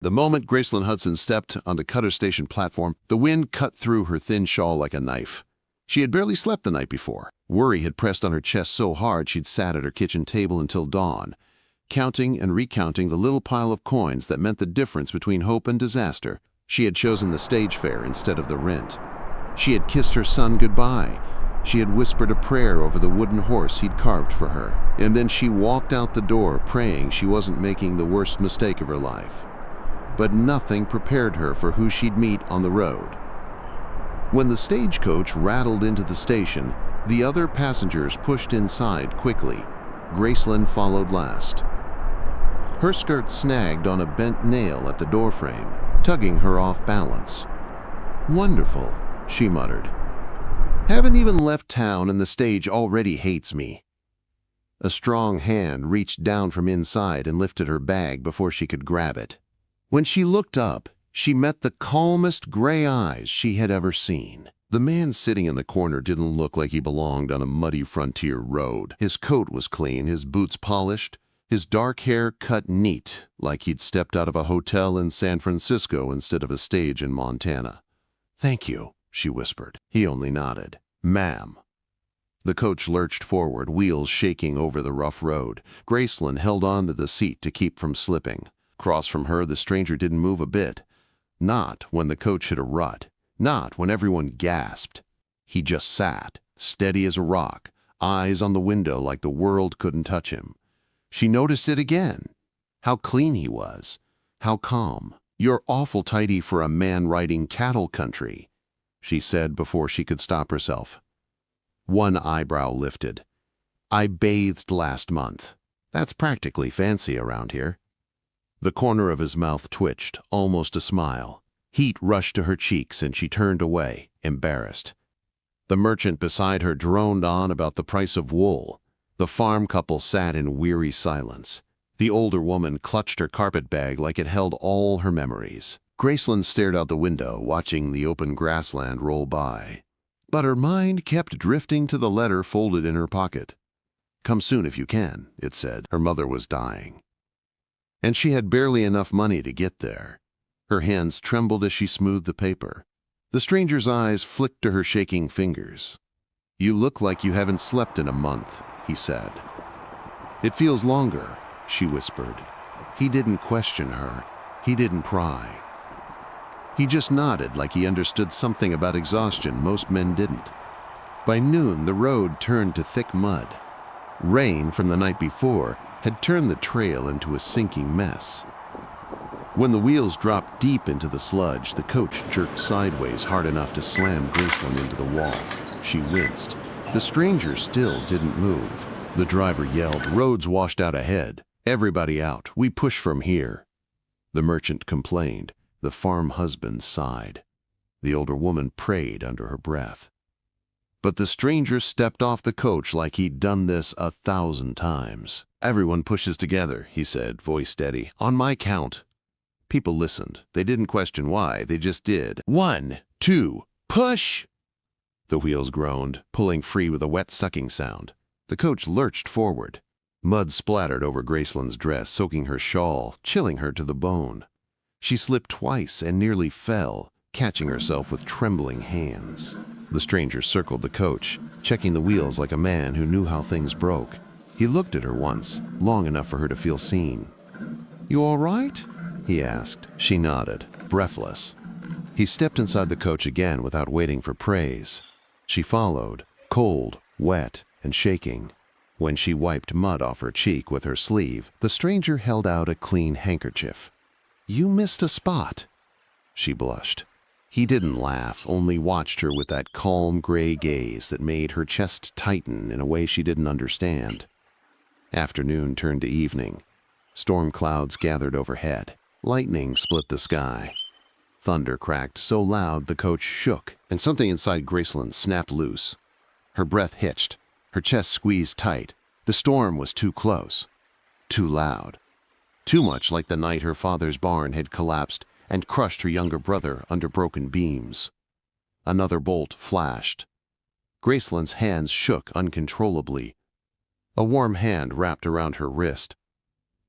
The moment Gracelyn Hudson stepped onto Cutter Station platform, the wind cut through her thin shawl like a knife. She had barely slept the night before. Worry had pressed on her chest so hard she'd sat at her kitchen table until dawn, counting and recounting the little pile of coins that meant the difference between hope and disaster. She had chosen the stage fare instead of the rent. She had kissed her son goodbye. She had whispered a prayer over the wooden horse he'd carved for her. And then she walked out the door praying she wasn't making the worst mistake of her life. But nothing prepared her for who she'd meet on the road. When the stagecoach rattled into the station, the other passengers pushed inside quickly. Gracelyn followed last. Her skirt snagged on a bent nail at the doorframe, tugging her off balance. "Wonderful," she muttered. "Haven't even left town and the stage already hates me." A strong hand reached down from inside and lifted her bag before she could grab it. When she looked up, she met the calmest gray eyes she had ever seen. The man sitting in the corner didn't look like he belonged on a muddy frontier road. His coat was clean, his boots polished, his dark hair cut neat, like he'd stepped out of a hotel in San Francisco instead of a stage in Montana. "Thank you," she whispered. He only nodded. "Ma'am." The coach lurched forward, wheels shaking over the rough road. Gracelyn held on to the seat to keep from slipping. Across from her, the stranger didn't move a bit. Not when the coach hit a rut. Not when everyone gasped. He just sat, steady as a rock, eyes on the window like the world couldn't touch him. She noticed it again. How clean he was. How calm. "You're awful tidy for a man riding cattle country," she said before she could stop herself. One eyebrow lifted. "I bathed last month. That's practically fancy around here." The corner of his mouth twitched, almost a smile. Heat rushed to her cheeks and she turned away, embarrassed. The merchant beside her droned on about the price of wool. The farm couple sat in weary silence. The older woman clutched her carpet bag like it held all her memories. Gracelyn stared out the window, watching the open grassland roll by. But her mind kept drifting to the letter folded in her pocket. "Come soon if you can," it said. Her mother was dying. And she had barely enough money to get there. Her hands trembled as she smoothed the paper. The stranger's eyes flicked to her shaking fingers. "You look like you haven't slept in a month," he said. "It feels longer," she whispered. He didn't question her. He didn't pry. He just nodded like he understood something about exhaustion most men didn't. By noon, the road turned to thick mud. Rain from the night before had turned the trail into a sinking mess. When the wheels dropped deep into the sludge, the coach jerked sideways hard enough to slam Gracelyn into the wall. She winced. The stranger still didn't move. The driver yelled, "Road's washed out ahead. Everybody out. We push from here." The merchant complained. The farm husband sighed. The older woman prayed under her breath. But the stranger stepped off the coach like he'd done this 1,000 times. "Everyone pushes together," he said, voice steady. "On my count." People listened. They didn't question why, they just did. 1, 2, push! The wheels groaned, pulling free with a wet sucking sound. The coach lurched forward. Mud splattered over Gracelyn's dress, soaking her shawl, chilling her to the bone. She slipped twice and nearly fell, catching herself with trembling hands. The stranger circled the coach, checking the wheels like a man who knew how things broke. He looked at her once, long enough for her to feel seen. "You all right?" he asked. She nodded, breathless. He stepped inside the coach again without waiting for praise. She followed, cold, wet, and shaking. When she wiped mud off her cheek with her sleeve, the stranger held out a clean handkerchief. "You missed a spot." She blushed. He didn't laugh, only watched her with that calm gray gaze that made her chest tighten in a way she didn't understand. Afternoon turned to evening. Storm clouds gathered overhead. Lightning split the sky. Thunder cracked so loud the coach shook, and something inside Gracelyn snapped loose. Her breath hitched. Her chest squeezed tight. The storm was too close. Too loud. Too much like the night her father's barn had collapsed and crushed her younger brother under broken beams. Another bolt flashed. Gracelyn's hands shook uncontrollably. A warm hand wrapped around her wrist.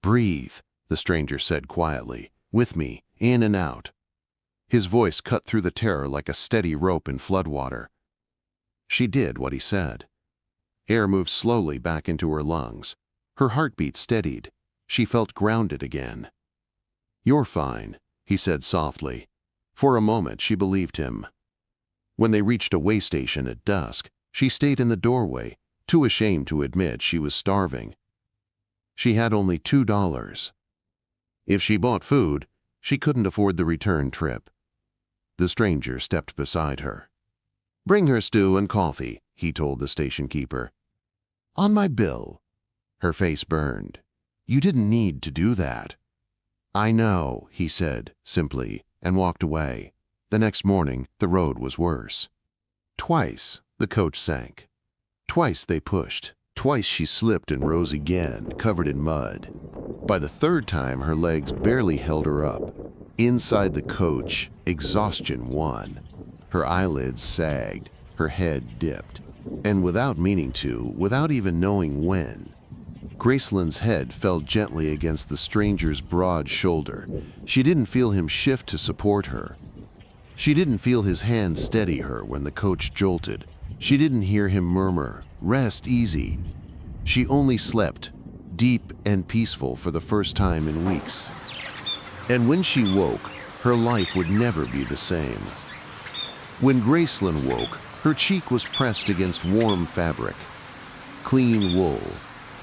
"Breathe," the stranger said quietly. With me, in and out." His voice cut through the terror like a steady rope in floodwater. She did what he said. Air moved slowly back into her lungs. Her heartbeat steadied. She felt grounded again. "You're fine," he said softly. For a moment, she believed him. When they reached a way station at dusk, she stayed in the doorway, too ashamed to admit she was starving. She had only $2. If she bought food, she couldn't afford the return trip. The stranger stepped beside her. "Bring her stew and coffee," he told the station keeper. "On my bill." Her face burned. "You didn't need to do that." "I know," he said simply, and walked away. The next morning, the road was worse. Twice, the coach sank. Twice they pushed. Twice she slipped and rose again, covered in mud. By the third time, her legs barely held her up. Inside the coach, exhaustion won. Her eyelids sagged, her head dipped. And without meaning to, without even knowing when, Gracelyn's head fell gently against the stranger's broad shoulder. She didn't feel him shift to support her. She didn't feel his hand steady her when the coach jolted. She didn't hear him murmur, "Rest easy." She only slept, deep and peaceful for the first time in weeks. And when she woke, her life would never be the same. When Gracelyn woke, her cheek was pressed against warm fabric. Clean wool,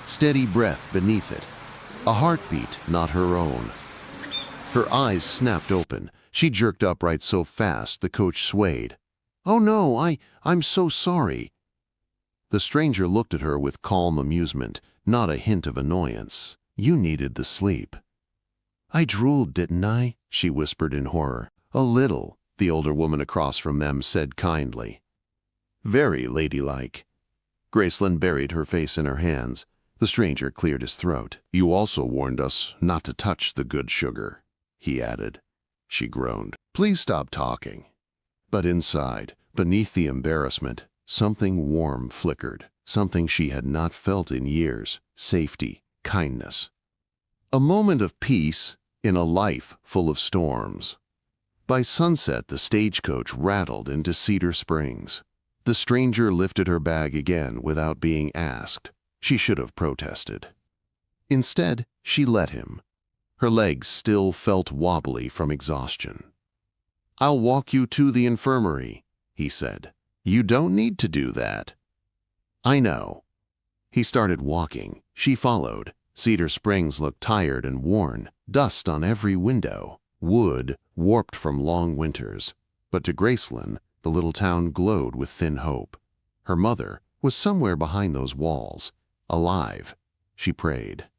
steady breath beneath it, a heartbeat not her own. Her eyes snapped open. She jerked upright so fast the coach swayed. "Oh no, I'm so sorry." The stranger looked at her with calm amusement, not a hint of annoyance. "You needed the sleep." "I drooled, didn't I?" she whispered in horror. "A little," the older woman across from them said kindly. "Very ladylike." Gracelyn buried her face in her hands. The stranger cleared his throat. "You also warned us not to touch the good sugar," he added. She groaned. "Please stop talking." But inside, beneath the embarrassment, something warm flickered, something she had not felt in years: safety, kindness. A moment of peace in a life full of storms. By sunset, the stagecoach rattled into Cedar Springs. The stranger lifted her bag again without being asked. She should have protested. Instead, she let him. Her legs still felt wobbly from exhaustion. "I'll walk you to the infirmary," he said. "You don't need to do that." "I know." He started walking. She followed. Cedar Springs looked tired and worn, dust on every window, wood warped from long winters. But to Gracelyn, the little town glowed with thin hope. Her mother was somewhere behind those walls, alive. She prayed.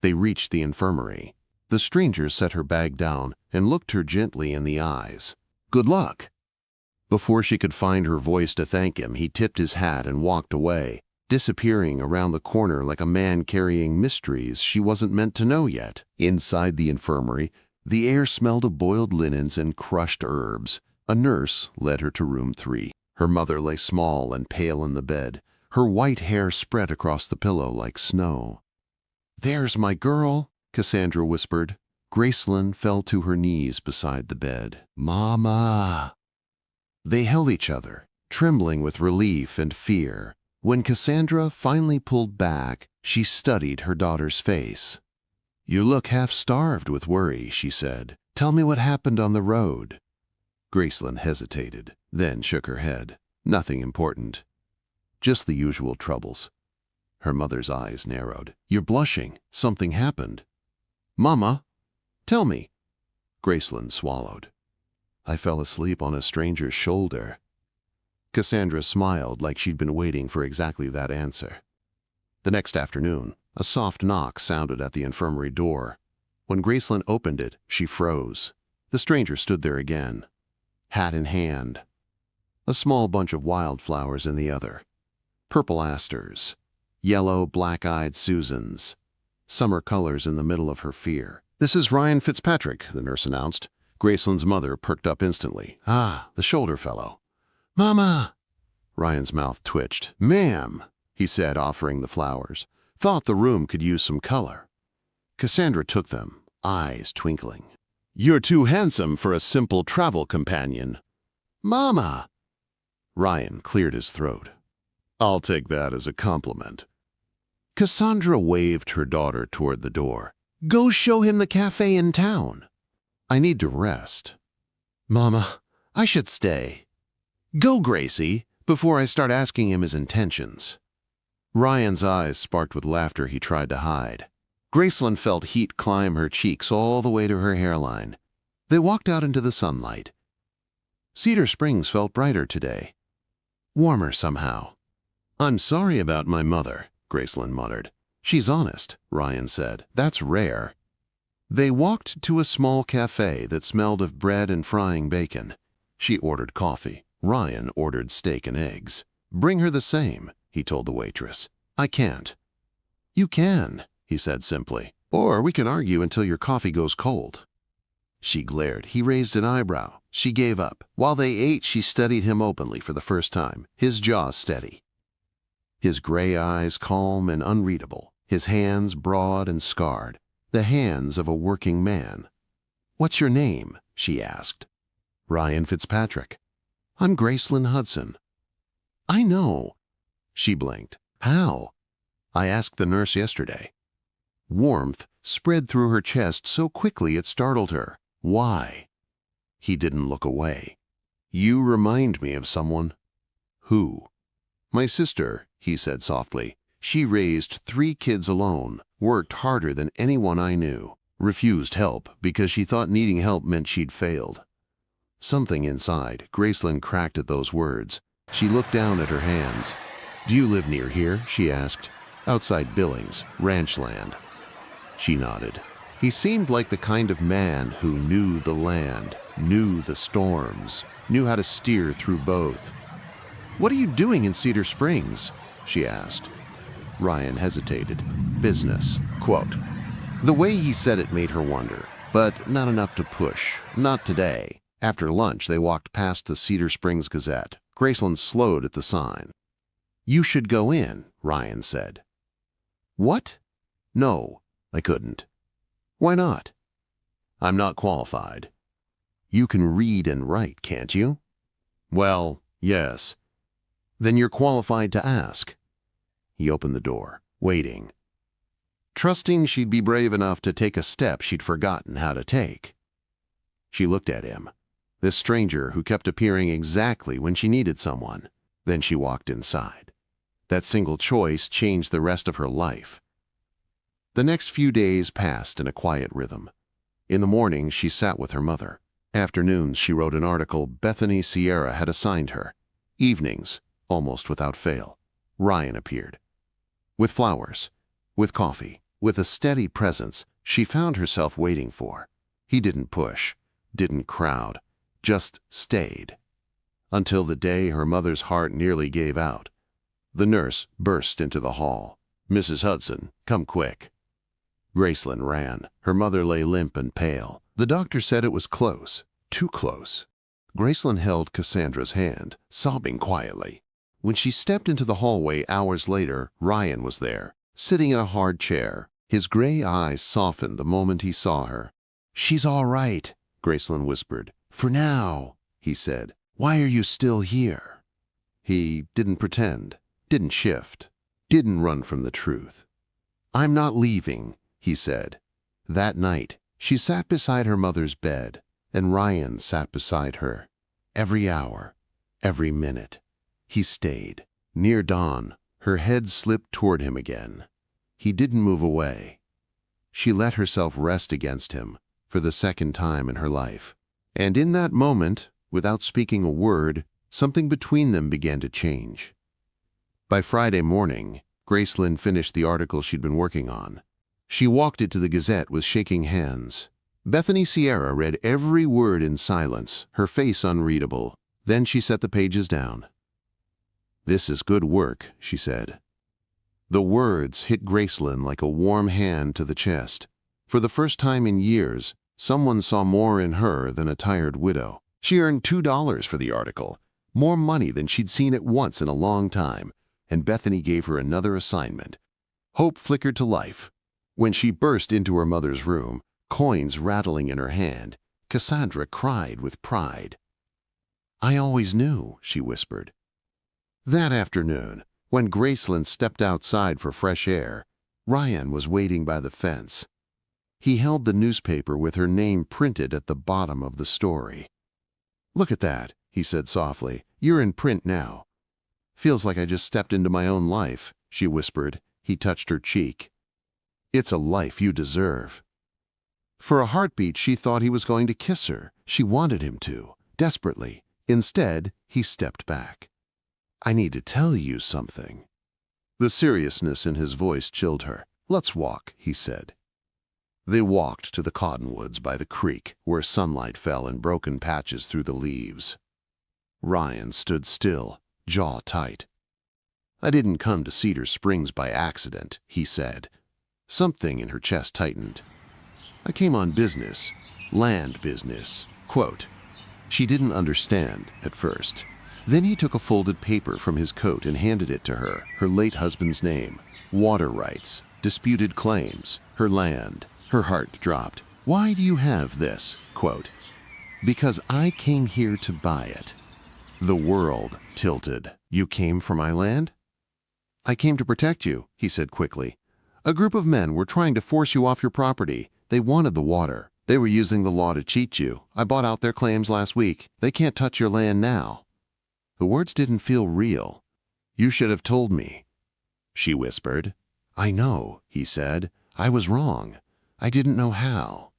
They reached the infirmary. The stranger set her bag down and looked her gently in the eyes. "Good luck." Before she could find her voice to thank him, he tipped his hat and walked away, disappearing around the corner like a man carrying mysteries she wasn't meant to know yet. Inside the infirmary, the air smelled of boiled linens and crushed herbs. A nurse led her to room 3. Her mother lay small and pale in the bed, her white hair spread across the pillow like snow. "There's my girl," Cassandra whispered. Gracelyn fell to her knees beside the bed. "Mama!" They held each other, trembling with relief and fear. When Cassandra finally pulled back, she studied her daughter's face. "You look half-starved with worry," she said. "Tell me what happened on the road." Gracelyn hesitated, then shook her head. "Nothing important. Just the usual troubles." Her mother's eyes narrowed. "You're blushing. Something happened." "Mama, tell me." Gracelyn swallowed. "I fell asleep on a stranger's shoulder." Cassandra smiled like she'd been waiting for exactly that answer. The next afternoon, a soft knock sounded at the infirmary door. When Gracelyn opened it, she froze. The stranger stood there again, hat in hand, a small bunch of wildflowers in the other. Purple asters, yellow, black-eyed Susans, summer colors in the middle of her fear. "This is Ryan Fitzpatrick," the nurse announced. Gracelyn's mother perked up instantly. "Ah, the shoulder fellow." "Mama!" Ryan's mouth twitched. "Ma'am," he said, offering the flowers. "Thought the room could use some color." Cassandra took them, eyes twinkling. "You're too handsome for a simple travel companion." "Mama!" Ryan cleared his throat. "I'll take that as a compliment." Cassandra waved her daughter toward the door. "Go show him the cafe in town." "I need to rest." "Mama, I should stay." "Go, Gracie, before I start asking him his intentions." Ryan's eyes sparked with laughter he tried to hide. Gracelyn felt heat climb her cheeks all the way to her hairline. They walked out into the sunlight. Cedar Springs felt brighter today. Warmer somehow. "I'm sorry about my mother," Gracelyn muttered. "She's honest," Ryan said. "That's rare." They walked to a small cafe that smelled of bread and frying bacon. She ordered coffee. Ryan ordered steak and eggs. "Bring her the same," he told the waitress. "I can't." "You can," he said simply. "Or we can argue until your coffee goes cold." She glared. He raised an eyebrow. She gave up. While they ate, she studied him openly for the first time, his jaw steady. His gray eyes calm and unreadable, his hands broad and scarred, the hands of a working man. "What's your name?" she asked. "Ryan Fitzpatrick." "I'm Gracelyn Hudson." "I know." She blinked. "How?" "I asked the nurse yesterday." Warmth spread through her chest so quickly it startled her. "Why?" He didn't look away. "You remind me of someone." "Who?" "My sister," he said softly. "She raised 3 kids alone, worked harder than anyone I knew, refused help because she thought needing help meant she'd failed." Something inside, Gracelyn cracked at those words. She looked down at her hands. "Do you live near here?" she asked. "Outside Billings, ranch land." She nodded. He seemed like the kind of man who knew the land, knew the storms, knew how to steer through both. "What are you doing in Cedar Springs?" she asked. Ryan hesitated. "Business," quote. The way he said it made her wonder, but not enough to push. Not today. After lunch, they walked past the Cedar Springs Gazette. Gracelyn slowed at the sign. "You should go in," Ryan said. "What?" "No, I couldn't." "Why not?" "I'm not qualified." "You can read and write, can't you?" "Well, yes." "Then you're qualified to ask." He opened the door, waiting, trusting she'd be brave enough to take a step she'd forgotten how to take. She looked at him, this stranger who kept appearing exactly when she needed someone. Then she walked inside. That single choice changed the rest of her life. The next few days passed in a quiet rhythm. In the morning, she sat with her mother. Afternoons, she wrote an article Bethany Sierra had assigned her. Evenings, almost without fail, Ryan appeared. With flowers, with coffee, with a steady presence she found herself waiting for. He didn't push, didn't crowd, just stayed. Until the day her mother's heart nearly gave out. The nurse burst into the hall. "Mrs. Hudson, come quick." Gracelyn ran. Her mother lay limp and pale. The doctor said it was close, too close. Gracelyn held Cassandra's hand, sobbing quietly. When she stepped into the hallway hours later, Ryan was there, sitting in a hard chair. His gray eyes softened the moment he saw her. "She's all right," Gracelyn whispered. "For now," he said. "Why are you still here?" He didn't pretend, didn't shift, didn't run from the truth. "I'm not leaving," he said. That night, she sat beside her mother's bed, and Ryan sat beside her. Every hour, every minute, he stayed. Near dawn, her head slipped toward him again. He didn't move away. She let herself rest against him for the second time in her life. And in that moment, without speaking a word, something between them began to change. By Friday morning, Gracelyn finished the article she'd been working on. She walked it to the Gazette with shaking hands. Bethany Sierra read every word in silence, her face unreadable. Then she set the pages down. "This is good work," she said. The words hit Gracelyn like a warm hand to the chest. For the first time in years, someone saw more in her than a tired widow. She earned $2 for the article, more money than she'd seen at once in a long time, and Bethany gave her another assignment. Hope flickered to life. When she burst into her mother's room, coins rattling in her hand, Cassandra cried with pride. "I always knew," she whispered. That afternoon, when Gracelyn stepped outside for fresh air, Ryan was waiting by the fence. He held the newspaper with her name printed at the bottom of the story. "Look at that," he said softly. "You're in print now." "Feels like I just stepped into my own life," she whispered. He touched her cheek. "It's a life you deserve." For a heartbeat, she thought he was going to kiss her. She wanted him to, desperately. Instead, he stepped back. "I need to tell you something." The seriousness in his voice chilled her. "Let's walk," he said. They walked to the cottonwoods by the creek, where sunlight fell in broken patches through the leaves. Ryan stood still, jaw tight. "I didn't come to Cedar Springs by accident," he said. Something in her chest tightened. "I came on business, land business." Quote. She didn't understand at first. Then he took a folded paper from his coat and handed it to her, her late husband's name, water rights, disputed claims, her land. Her heart dropped. "Why do you have this?" Quote. "Because I came here to buy it." The world tilted. "You came for my land?" "I came to protect you," he said quickly. "A group of men were trying to force you off your property. They wanted the water. They were using the law to cheat you. I bought out their claims last week. They can't touch your land now." The words didn't feel real. "You should have told me," she whispered. "I know," he said. "I was wrong. I didn't know how.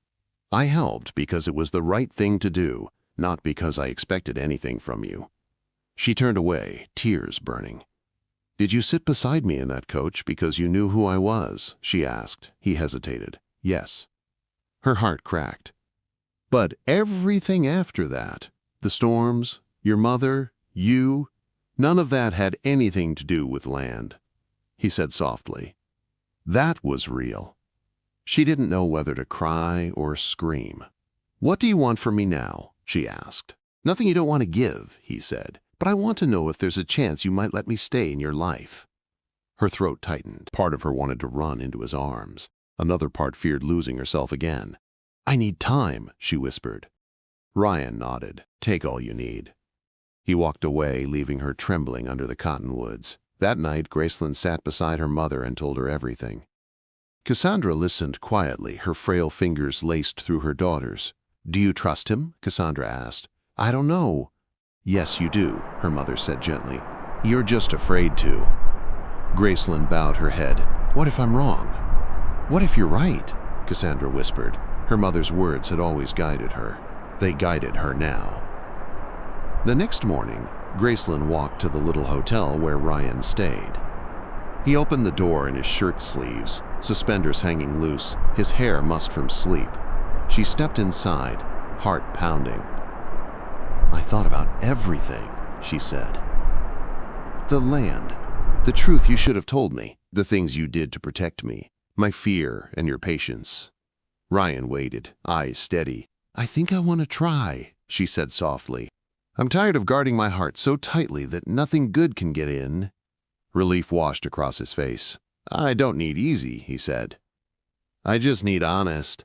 I helped because it was the right thing to do, not because I expected anything from you." She turned away, tears burning. "Did you sit beside me in that coach because you knew who I was?" she asked. He hesitated. "Yes." Her heart cracked. "But everything after that, the storms, your mother, you, none of that had anything to do with land," he said softly. That was real. She didn't know whether to cry or scream. "What do you want from me now?" she asked. "Nothing you don't want to give," he said. "But I want to know if there's a chance you might let me stay in your life." Her throat tightened. Part of her wanted to run into his arms. Another part feared losing herself again. "I need time," she whispered. Ryan nodded. "Take all you need." He walked away, leaving her trembling under the cottonwoods. That night, Gracelyn sat beside her mother and told her everything. Cassandra listened quietly, her frail fingers laced through her daughter's. "Do you trust him?" Cassandra asked. "I don't know." "Yes, you do," her mother said gently. "You're just afraid to." Gracelyn bowed her head. "What if I'm wrong?" "What if you're right?" Cassandra whispered. Her mother's words had always guided her. They guided her now. The next morning, Gracelyn walked to the little hotel where Ryan stayed. He opened the door in his shirt sleeves, suspenders hanging loose, his hair mussed from sleep. She stepped inside, heart pounding. "I thought about everything," she said. "The land, the truth you should have told me, the things you did to protect me, my fear and your patience." Ryan waited, eyes steady. "I think I want to try," she said softly. "I'm tired of guarding my heart so tightly that nothing good can get in." Relief washed across his face. "I don't need easy," he said. "I just need honest."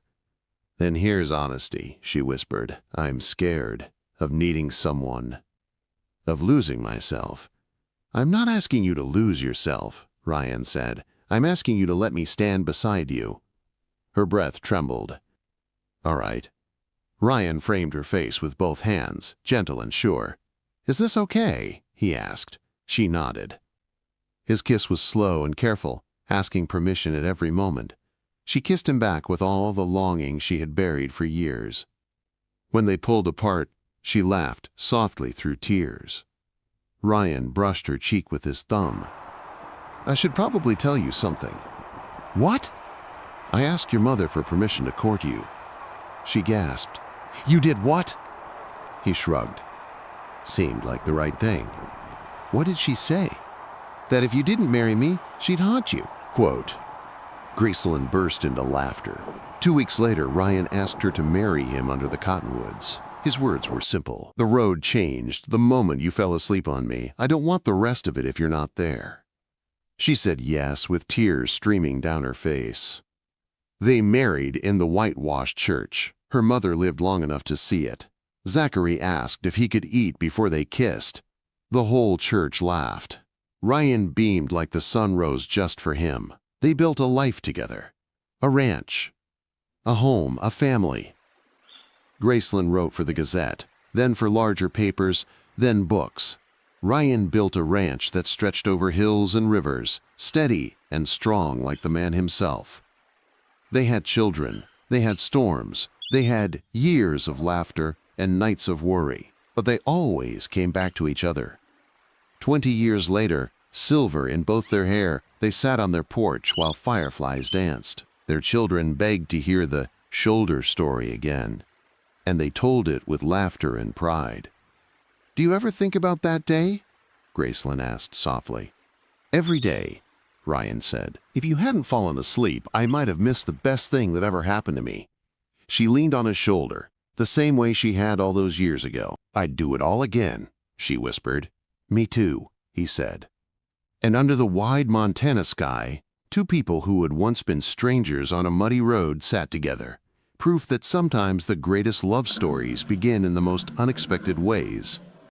"Then here's honesty," she whispered. "I'm scared of needing someone, of losing myself." "I'm not asking you to lose yourself," Ryan said. "I'm asking you to let me stand beside you." Her breath trembled. "All right." Ryan framed her face with both hands, gentle and sure. "Is this okay?" he asked. She nodded. His kiss was slow and careful, asking permission at every moment. She kissed him back with all the longing she had buried for years. When they pulled apart, she laughed softly through tears. Ryan brushed her cheek with his thumb. "I should probably tell you something." "What?" "I asked your mother for permission to court you." She gasped. "You did what?" He shrugged. "Seemed like the right thing." "What did she say?" "That if you didn't marry me, she'd haunt you." Quote. Gracelyn burst into laughter. 2 weeks later, Ryan asked her to marry him under the cottonwoods. His words were simple. "The road changed the moment you fell asleep on me. I don't want the rest of it if you're not there." She said yes, with tears streaming down her face. They married in the whitewashed church. Her mother lived long enough to see it. Zachary asked if he could eat before they kissed. The whole church laughed. Ryan beamed like the sun rose just for him. They built a life together. A ranch. A home, a family. Gracelyn wrote for the Gazette, then for larger papers, then books. Ryan built a ranch that stretched over hills and rivers, steady and strong like the man himself. They had children, they had storms, they had years of laughter and nights of worry, but they always came back to each other. 20 years later, silver in both their hair, they sat on their porch while fireflies danced. Their children begged to hear the shoulder story again, and they told it with laughter and pride. "Do you ever think about that day?" Gracelyn asked softly. "Every day," Ryan said. "If you hadn't fallen asleep, I might have missed the best thing that ever happened to me." She leaned on his shoulder, the same way she had all those years ago. "I'd do it all again," she whispered. "Me too," he said. And under the wide Montana sky, two people who had once been strangers on a muddy road sat together, proof that sometimes the greatest love stories begin in the most unexpected ways.